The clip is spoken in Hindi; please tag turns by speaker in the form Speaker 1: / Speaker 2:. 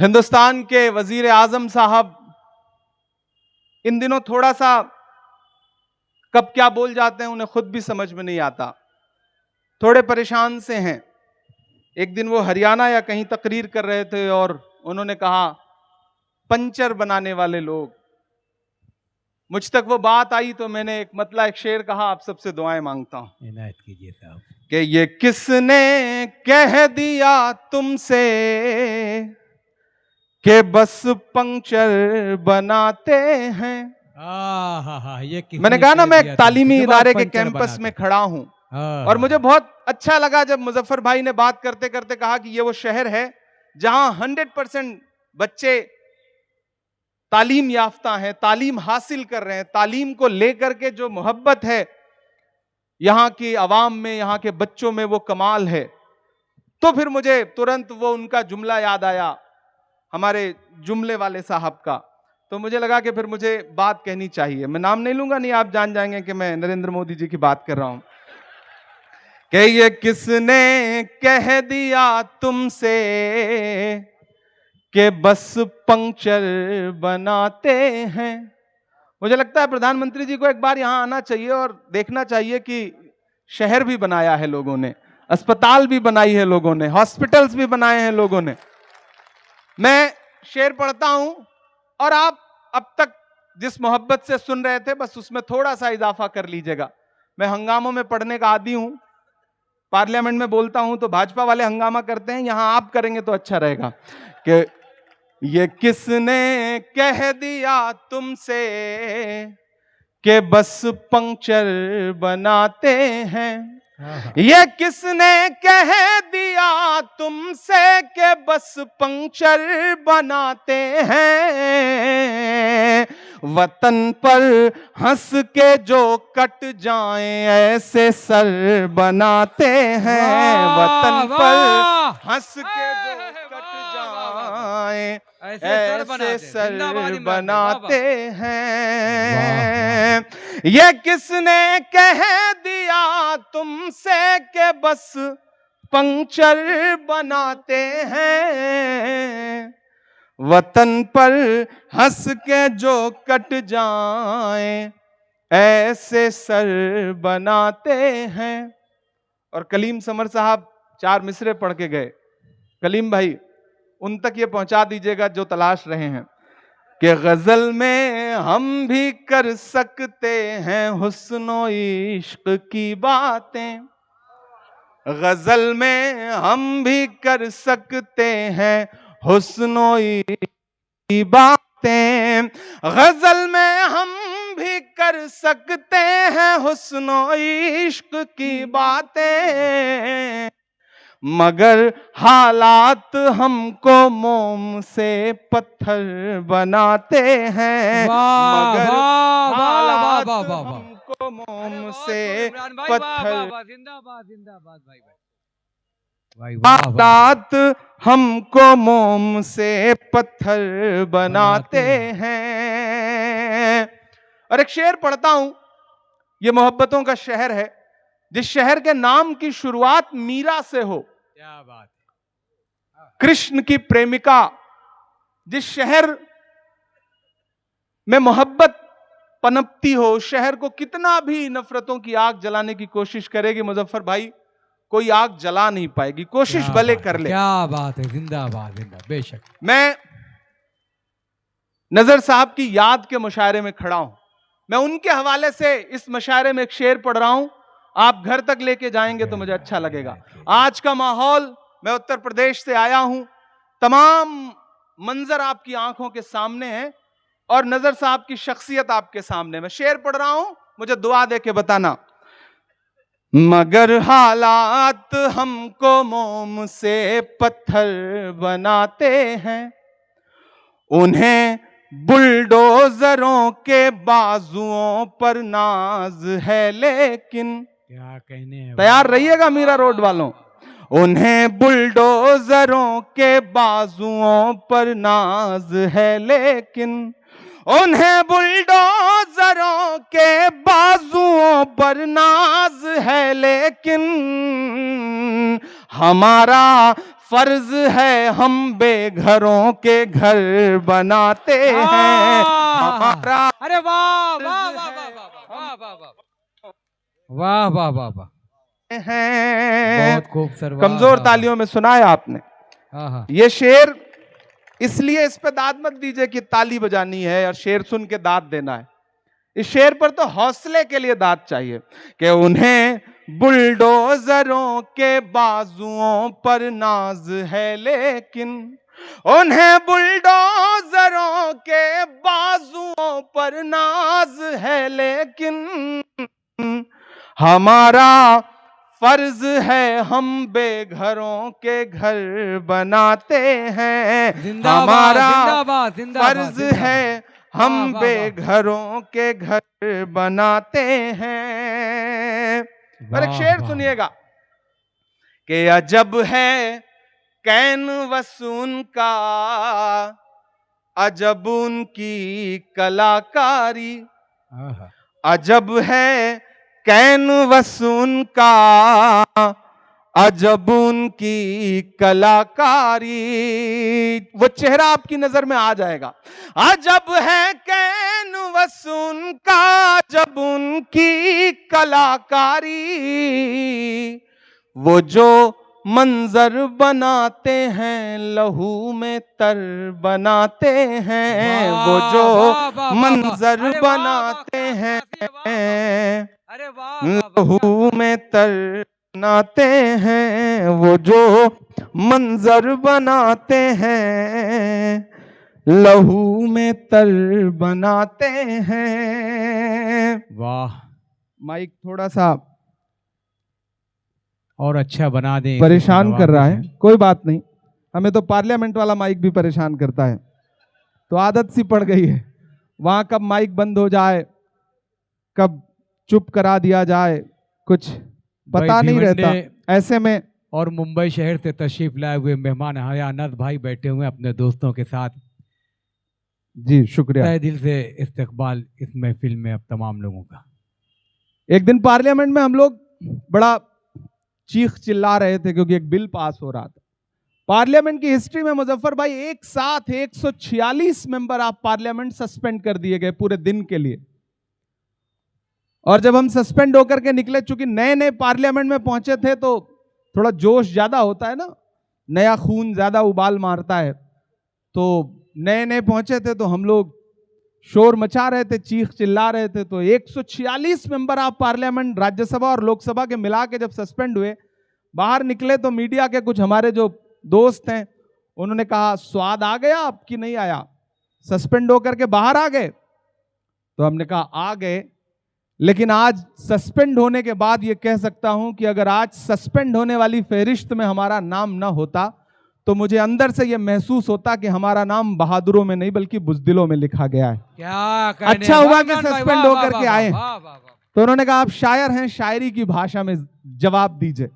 Speaker 1: हिंदुस्तान के वजीर आजम साहब इन दिनों थोड़ा सा कब क्या बोल जाते हैं उन्हें खुद भी समझ में नहीं आता, थोड़े परेशान से हैं। एक दिन वो हरियाणा या कहीं तकरीर कर रहे थे और उन्होंने कहा पंचर बनाने वाले लोग। मुझ तक वो बात आई तो मैंने एक शेर कहा, आप सबसे दुआएं मांगता हूं।
Speaker 2: इनायत कीजिए साहब।
Speaker 1: कि ये किसने कह दिया तुमसे कि बस पंक्चर बनाते हैं।
Speaker 2: ये
Speaker 1: मैंने कहा ना, मैं एक तालीमी इदारे के कैंपस में खड़ा हूं और मुझे बहुत अच्छा लगा जब मुजफ्फर भाई ने बात करते करते कहा कि ये वो शहर है जहां 100% बच्चे तालीम याफ्ता हैं, तालीम हासिल कर रहे हैं। तालीम को लेकर के जो मोहब्बत है यहां की आवाम में, यहां के बच्चों में, वो कमाल है। तो फिर मुझे तुरंत वो उनका जुमला याद आया, हमारे जुमले वाले साहब का। तो मुझे लगा कि फिर मुझे बात कहनी चाहिए। मैं नाम नहीं लूंगा, नहीं आप जान जाएंगे कि मैं नरेंद्र मोदी जी की बात कर रहा हूं। कि ये किसने कह दिया तुमसे कि बस पंक्चर बनाते हैं। मुझे लगता है प्रधानमंत्री जी को एक बार यहां आना चाहिए और देखना चाहिए कि शहर भी बनाया है लोगों ने, अस्पताल भी बनाई है लोगों ने, हॉस्पिटल्स भी बनाए हैं लोगों ने। मैं शेर पढ़ता हूं और आप अब तक जिस मोहब्बत से सुन रहे थे बस उसमें थोड़ा सा इजाफा कर लीजिएगा। मैं हंगामों में पढ़ने का आदी हूं, पार्लियामेंट में बोलता हूं तो भाजपा वाले हंगामा करते हैं, यहां आप करेंगे तो अच्छा रहेगा। कि ये किसने कह दिया तुमसे कि बस पंक्चर बनाते हैं। ये किसने कह दिया तुमसे कि बस पंक्चर बनाते हैं। वतन पर हंस के जो कट जाएं ऐसे सर बनाते हैं। वतन पर हंस के जो कट जाएं ऐसे सर बनाते हैं। ये किसने कह दिया तुमसे कि बस पंक्चर बनाते हैं। वतन पर हंस के जो कट जाएं ऐसे सर बनाते हैं। और कलीम समर साहब 4 मिसरे पढ़ के गए। कलीम भाई उन तक ये पहुंचा दीजिएगा जो तलाश रहे हैं कि गजल में हम भी कर सकते हैं हुस्नो इश्क की बातें। गजल में हम भी कर सकते हैं हुस्नो इश्क की बातें। गजल में हम भी कर सकते हैं हुस्नो इश्क की बातें। मगर हालात हमको मोम से पत्थर बनाते हैं। मगर हालात हमको मोम से पत्थर, हालात हमको मोम से पत्थर बनाते हैं। और एक शेर पढ़ता हूं, ये मोहब्बतों का शहर है, जिस शहर के नाम की शुरुआत मीरा से हो। क्या बात है। कृष्ण की प्रेमिका, जिस शहर में मोहब्बत पनपती हो, शहर को कितना भी नफरतों की आग जलाने की कोशिश करेगी मुजफ्फर भाई, कोई आग जला नहीं पाएगी, कोशिश भले कर ले।
Speaker 2: क्या बात है, जिंदाबाद जिंदाबाद। बेशक
Speaker 1: मैं नजर साहब की याद के मुशायरे में खड़ा हूं। मैं उनके हवाले से इस मुशायरे में एक शेर पढ़ रहा हूं, आप घर तक लेके जाएंगे तो मुझे अच्छा लगेगा। आज का माहौल, मैं उत्तर प्रदेश से आया हूं, तमाम मंजर आपकी आंखों के सामने है और नजर साहब की शख्सियत आपके सामने। मैं शेर पढ़ रहा हूं, मुझे दुआ दे के बताना। मगर हालात हमको मोम से पत्थर बनाते हैं। उन्हें बुलडोजरों के बाजुओं पर नाज है लेकिन,
Speaker 2: क्या कहने हैं,
Speaker 1: तैयार रहिएगा मीरा रोड वालों। उन्हें बुलडोजरों के बाजुओं पर नाज है लेकिन, उन्हें बुलडोजरों के बाजुओं पर नाज है लेकिन, हमारा फर्ज है हम बेघरों के घर बनाते हैं, हमारा
Speaker 2: अरे वाह वाह वाह वाह वाह वाह वाह वाह वाह वाह,
Speaker 1: है।
Speaker 2: बहुत खूबसूरत।
Speaker 1: कमजोर तालियों में सुनाया आपने
Speaker 2: हाँ।
Speaker 1: ये शेर। इसलिए इस पे दाद मत दीजिए कि ताली बजानी है और शेर सुन के दाद देना है। इस शेर पर तो हौसले के लिए दाद चाहिए कि उन्हें बुलडोजरों के बाजुओं पर नाज है, लेकिन उन्हें बुलडोजरों के बाजुओं पर नाज है, लेकिन हमारा फर्ज है हम बेघरों के घर बनाते हैं, हमारा फर्ज है हम बेघरों के घर बनाते हैं। और एक शेर सुनिएगा कि अजब है कैनवस उनका, अजब उनकी कलाकारी, अजब है कैनवस उनका, अजब उनकी कलाकारी। वो चेहरा आपकी नजर में आ जाएगा। अजब है कैनवस उनका, अजब उनकी कलाकारी, वो जो मंजर बनाते हैं लहू में तर बनाते हैं, वो जो मंजर बनाते हैं लहू में तर बनाते हैं, वो जो मंजर बनाते हैं लहू में तर बनाते हैं।
Speaker 2: वाह,
Speaker 1: माइक थोड़ा सा
Speaker 2: और अच्छा बना दें।
Speaker 1: परेशान कर रहा है, कोई बात नहीं, हमें तो पार्लियामेंट वाला माइक भी परेशान करता है, तो आदत सी पड़ गई है। वहां कब माइक बंद हो जाए, कब चुप करा दिया जाए, कुछ पता नहीं रहता। ऐसे में
Speaker 2: और मुंबई शहर से तशरीफ लाए हुए मेहमान हयानत भाई बैठे हुए अपने दोस्तों के साथ।
Speaker 1: जी शुक्रिया,
Speaker 2: तहे दिल से इस्तकबाल इस महफिल में अब तमाम लोगों का।
Speaker 1: एक दिन पार्लियामेंट में हम लोग बड़ा चीख चिल्ला रहे थे क्योंकि एक बिल पास हो रहा था। पार्लियामेंट की हिस्ट्री में मुजफ्फर भाई एक साथ 146 मेंबर ऑफ पार्लियामेंट सस्पेंड कर दिए गए पूरे दिन के लिए। और जब हम सस्पेंड होकर के निकले, चूंकि नए नए पार्लियामेंट में पहुंचे थे तो थोड़ा जोश ज्यादा होता है ना, नया खून ज्यादा उबाल मारता है, तो नए नए पहुंचे थे तो हम लोग शोर मचा रहे थे, चीख चिल्ला रहे थे। तो 146 मेंबर ऑफ पार्लियामेंट राज्यसभा और लोकसभा के मिला के जब सस्पेंड हुए, बाहर निकले तो मीडिया के कुछ हमारे जो दोस्त हैं उन्होंने कहा स्वाद आ गया आपकी, नहीं आया, सस्पेंड होकर के बाहर आ गए। तो हमने कहा आ गए, लेकिन आज सस्पेंड होने के बाद ये कह सकता हूं कि अगर आज सस्पेंड होने वाली फहरिस्त में हमारा नाम ना होता तो मुझे अंदर से ये महसूस होता कि हमारा नाम बहादुरों में नहीं बल्कि बुज़दिलों में लिखा गया है।
Speaker 2: क्या
Speaker 1: अच्छा हुआ कि सस्पेंड होकर के आए। तो उन्होंने कहा आप शायर हैं, शायरी की भाषा में जवाब दीजिए।